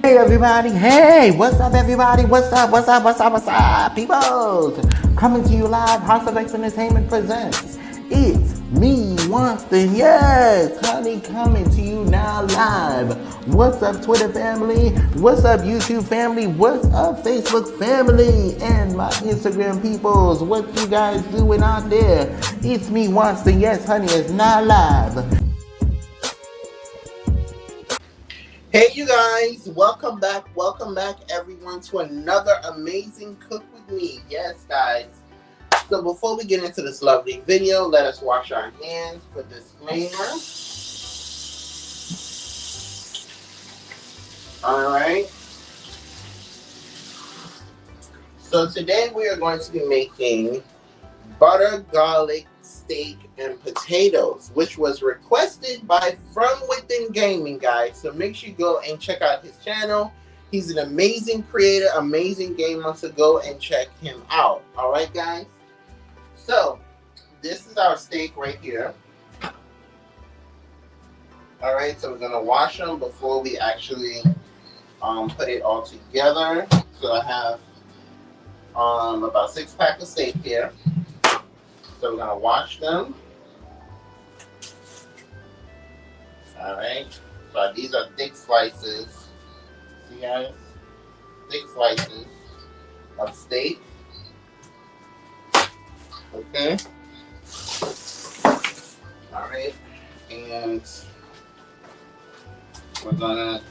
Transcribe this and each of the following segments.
Hey everybody, hey, what's up everybody, what's up, people? Coming to you live, House of X Entertainment presents, it's me, Winston, yes, honey, coming to you now live. What's up Twitter family, what's up YouTube family, what's up Facebook family, and my Instagram peoples, what you guys doing out there? It's me, Winston, yes, honey, it's now live. Hey you guys, welcome back everyone to another amazing Cook With Me. Yes guys, so before we get into this lovely video, let us wash our hands for disclaimer. Alright, so today we are going to be making butter garlic steak and potatoes, which was requested by From Within Gaming, guys. So make sure you go and check out his channel. He's an amazing creator, amazing gamer, so go and check him out. All right, guys. So this is our steak right here. All right, so we're gonna wash them before we actually put it all together. So I have about 6 packs of steak here. So we're gonna wash them. Alright, so these are thick slices. See guys? Thick slices of steak. Okay. Alright, and we're gonna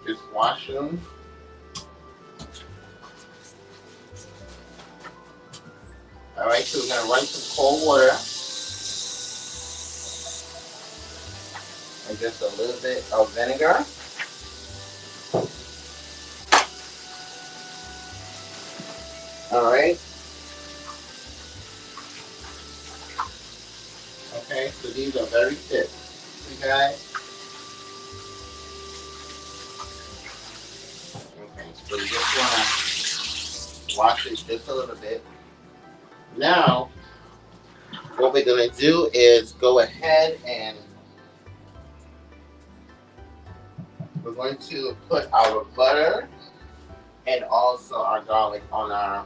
just wash them. Alright, so we're gonna run some cold water. And just a little bit of vinegar. Alright. Okay, so these are very thick. See guys? Okay, so you just wanna wash it just a little bit. Now, what we're gonna do is go ahead and we're going to put our butter and also our garlic on our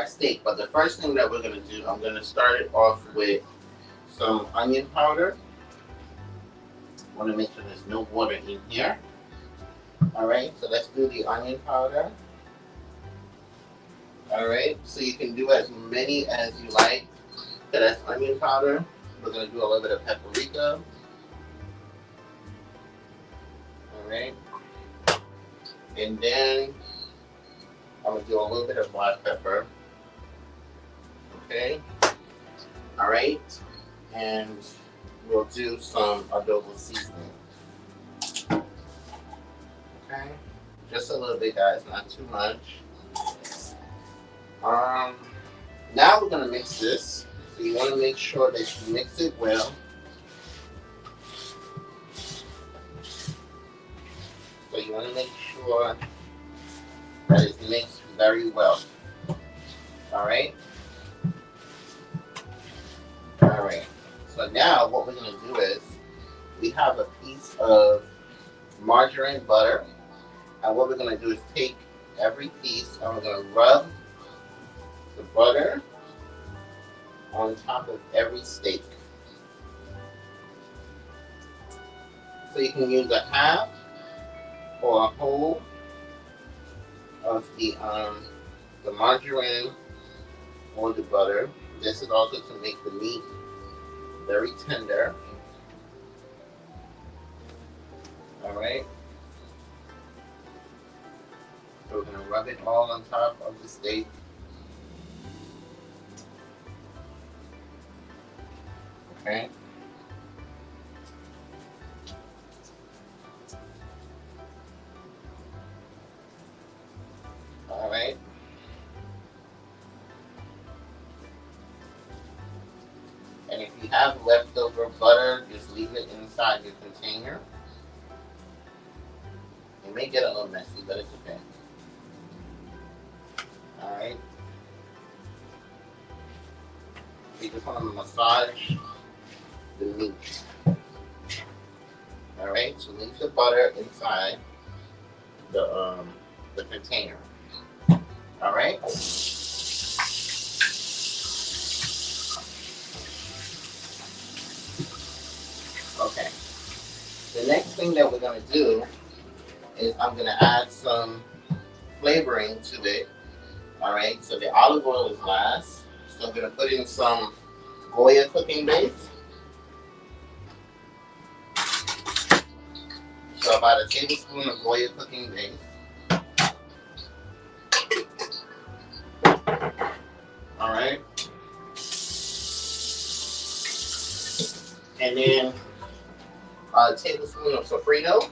steak. But the first thing that we're going to do, I'm going to start it off with some onion powder. I want to make sure there's no water in here. Alright, so let's do the onion powder. Alright, so you can do as many as you like. So that's onion powder. We're going to do a little bit of paprika. Alright, and then I'm going to do a little bit of black pepper. Okay, alright, and we'll do some adobo seasoning. Okay, just a little bit guys, not too much. Now we're going to mix this, so you want to make sure that you mix it well. So you want to make sure that it's mixed very well. Alright? Alright. So now what we're going to do is we have a piece of margarine butter. And what we're going to do is take every piece and we're going to rub the butter on top of every steak. So you can use a half or a whole of the margarine or the butter. This is also to make the meat very tender. Alright. So we're going to rub it all on top of the steak. Okay. Alright. And if you have leftover butter, just leave it inside your container. It may get a little messy, but it's okay. Alright. You just want to massage the meat. All right, so leave the butter inside the container. All right. Okay. The next thing that we're gonna do is I'm gonna add some flavoring to it. All right. So the olive oil is last. So I'm gonna put in some Goya cooking base. So about a tablespoon of Goya cooking base. All right. And then a tablespoon of sofrito.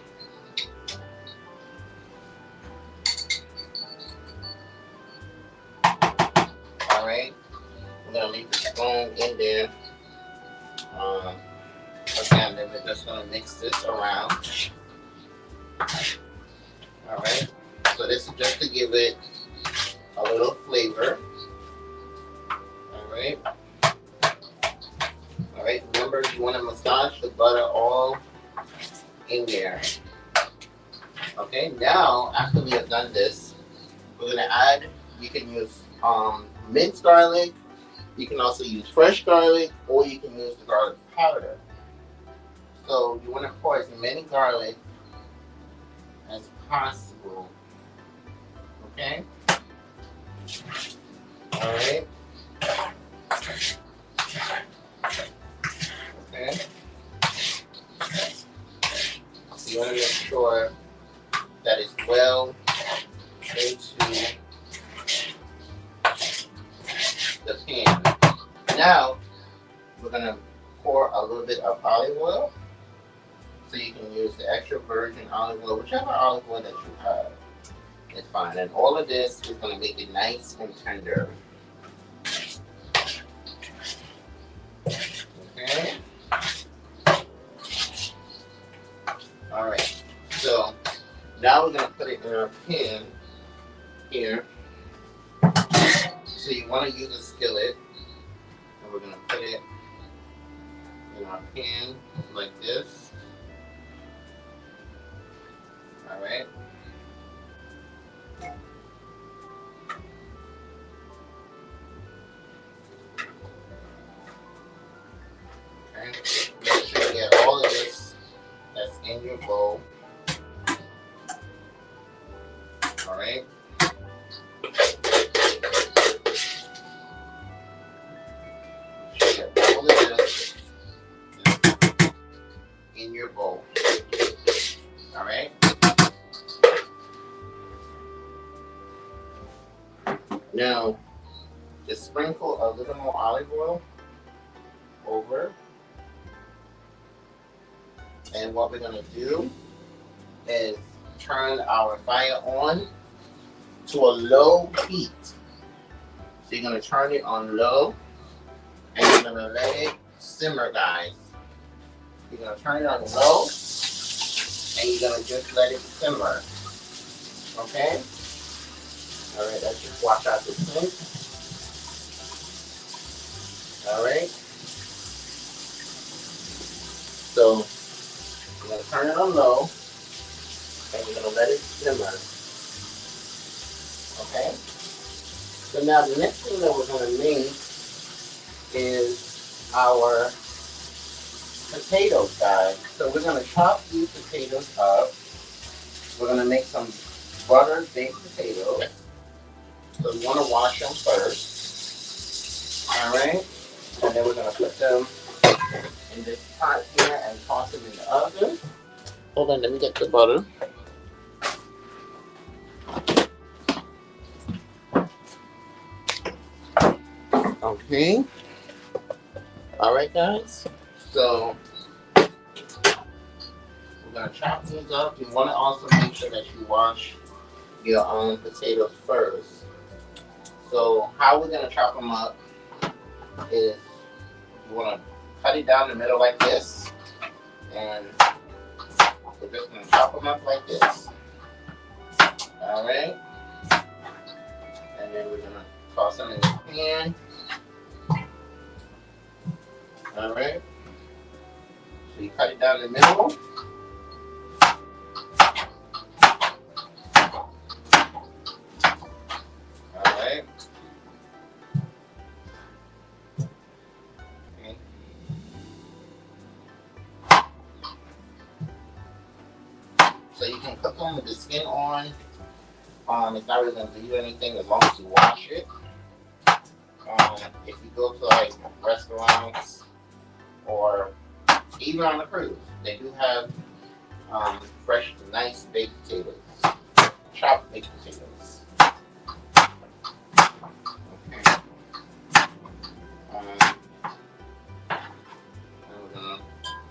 All right. We're gonna leave the spoon in there. Again, then we're just gonna mix this around. All right. So this is just to give it a little flavor. All right. All right. Remember, you want to massage the butter all in there. Okay. Now, after we have done this, we're gonna add. You can use minced garlic. You can also use fresh garlic, or you can use the garlic powder. So you want to pour as many garlic as possible. Okay. All right. Okay. So you want to make sure that it's well into the pan. Now we're gonna pour a little bit of olive oil. So you can use the extra virgin olive oil, whichever olive oil that you have. It's fine. And all of this is gonna make it nice and tender. Okay. All right. So now we're gonna put it in our pan here. So you want to use a skillet, and we're gonna put it in our pan like this. All right. Okay. Make sure you get all of this that's in your bowl. All right. Get all of this in your bowl. All right. Now, just sprinkle a little more olive oil over. And what we're going to do is turn our fire on to a low heat. So you're going to turn it on low, and you're going to let it simmer, guys. You're going to turn it on low, and you're going to just let it simmer. Okay? All right, let's just wash out the sink. All right. So you're going to turn it on low, and you're going to let it simmer. Okay? So now the next thing that we're going to make is our potatoes, guys. So we're going to chop these potatoes up. We're going to make some butter baked potatoes. So we want to wash them first. All right? And then we're going to put them in this pot here and toss them in the oven. Hold on, let me get the butter. Okay. All right, guys. So we're going to chop these up. You want to also make sure that you wash your own potatoes first. So how we're going to chop them up is you want to cut it down the middle like this, and we're just going to chop them up like this. All right, and then we're going to toss them in the pan. All right, so you cut it down the middle, So you can cook them with the skin on. It's not really gonna do you anything as long as you wash it. If you go to like restaurants or even on the cruise, they do have fresh, nice baked potatoes, chopped baked potatoes. Okay.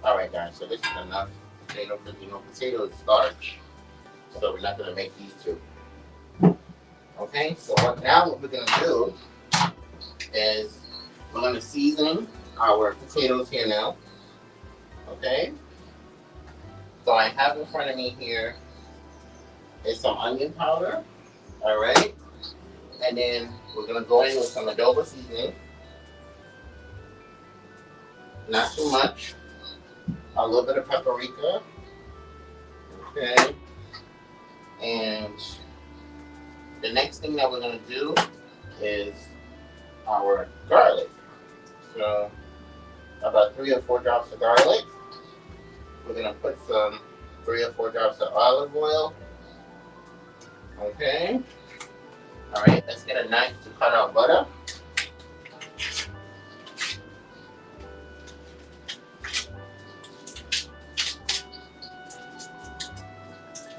All right, guys. So this is enough potato because potato is starch, so we're not gonna make these two. Okay. So what we're gonna do is we're gonna season our potatoes here now. Okay. So I have in front of me here is some onion powder. All right. And then we're gonna go in with some adobo seasoning. Not too much. A little bit of paprika. Okay. And the next thing that we're gonna do is our garlic. So about 3 or 4 drops of garlic. We're gonna put some 3 or 4 drops of olive oil. Okay. All right. Let's get a knife to cut out butter.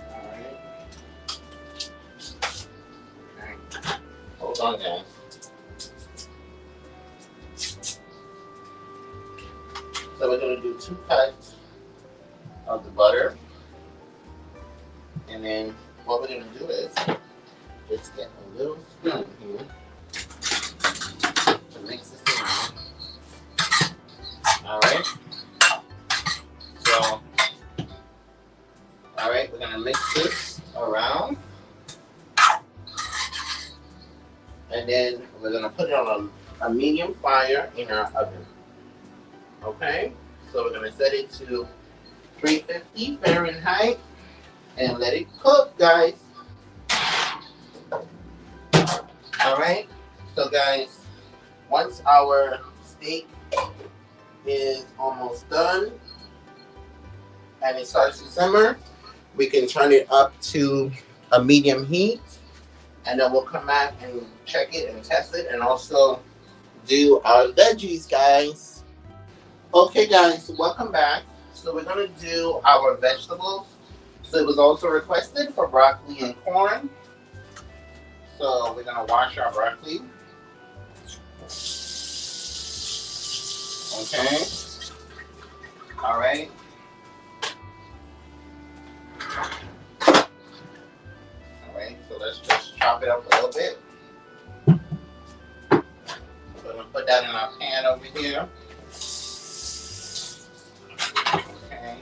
All right. Okay. Hold on, guys. So we're gonna do 2 cuts of the butter, and then what we're gonna do is just get a little spoon here to mix this around. All right. So, all right, we're gonna mix this around, and then we're gonna put it on a medium fire in our oven. Okay. So we're gonna set it to 350 Fahrenheit and let it cook, guys. All right. So, guys, once our steak is almost done and it starts to simmer, we can turn it up to a medium heat, and then we'll come back and check it and test it and also do our veggies, guys. Okay, guys, welcome back. So we're going to do our vegetables. So it was also requested for broccoli and corn. So we're going to wash our broccoli. Okay. All right. All right. So let's just chop it up a little bit. We're going to put that in our pan over here. Okay.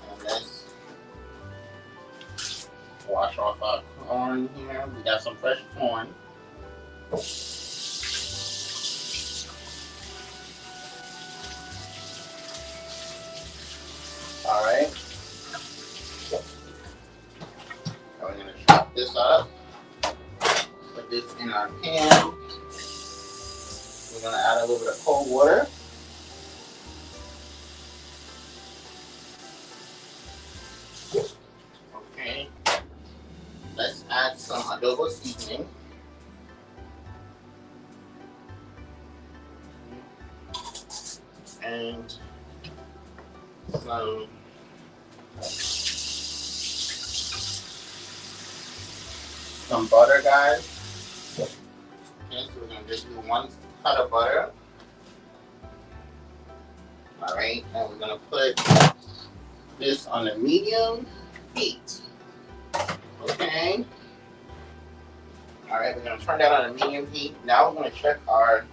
And let's wash off our corn here. We got some fresh corn. All right. So we're gonna chop this up. Put this in our pan. We're gonna add a little bit of cold water. Okay. Let's add some adobo seasoning. And some butter, guys. Okay, so we're gonna just do 1 cut of butter. All right, and we're gonna put this on a medium heat. Okay. All right, we're gonna turn that on a medium heat. Now we're gonna check our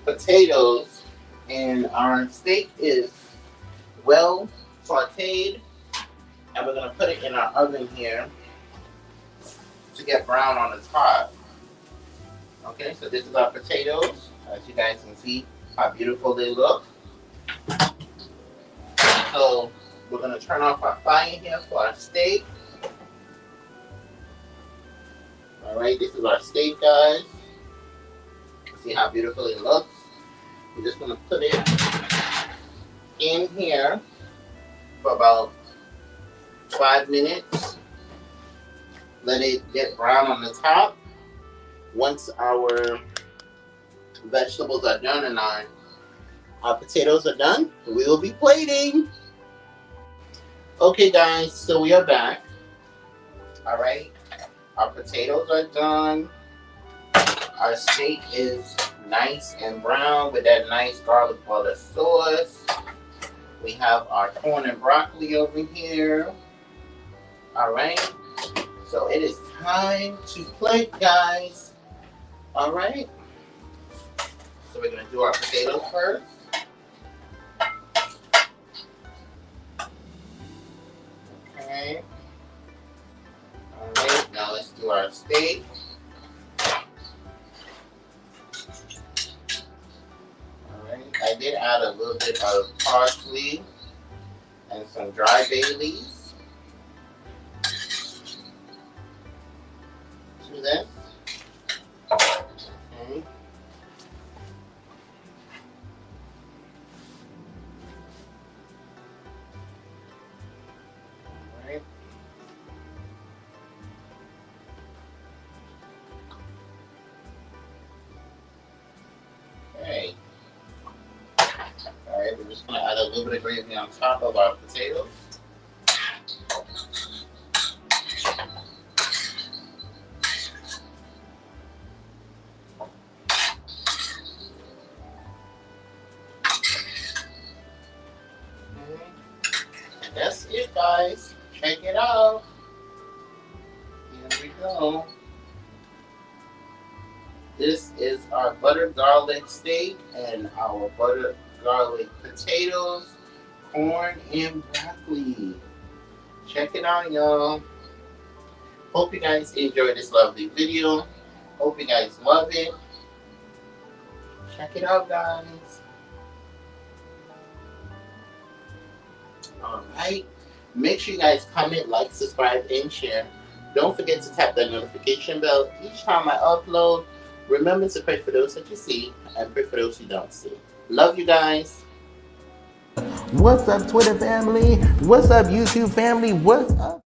potatoes, and our steak is well sauteed, and we're gonna put it in our oven here to get brown on the top. Okay, so this is our potatoes. As you guys can see how beautiful they look. So we're gonna turn off our fire here for our steak. All right, this is our steak, guys. See how beautiful it looks. We're just gonna put it in here for about 5 minutes. Let it get brown on the top. Once our vegetables are done and our potatoes are done, we will be plating. Okay guys, so we are back. Alright, our potatoes are done. Our steak is nice and brown with that nice garlic butter sauce. We have our corn and broccoli over here. Alright, so it is time to plate, guys. Alright, so we're going to do our potatoes first. Okay. Alright, now let's do our steak. I did add a little bit of parsley and some dry bay leaves to this. Okay. Alright. Okay. Alright, we're just going to add a little bit of gravy on top of our potatoes. And that's it, guys. Check it out. Here we go. This is our butter garlic steak and our butter garlic potatoes, corn, and broccoli. Check it out, y'all. Hope you guys enjoyed this lovely video. Hope you guys love it. Check it out, guys. Alright. Make sure you guys comment, like, subscribe, and share. Don't forget to tap that notification bell each time I upload. Remember to pray for those that you see and pray for those you don't see. Love you guys. What's up, Twitter family? What's up, YouTube family? What's up?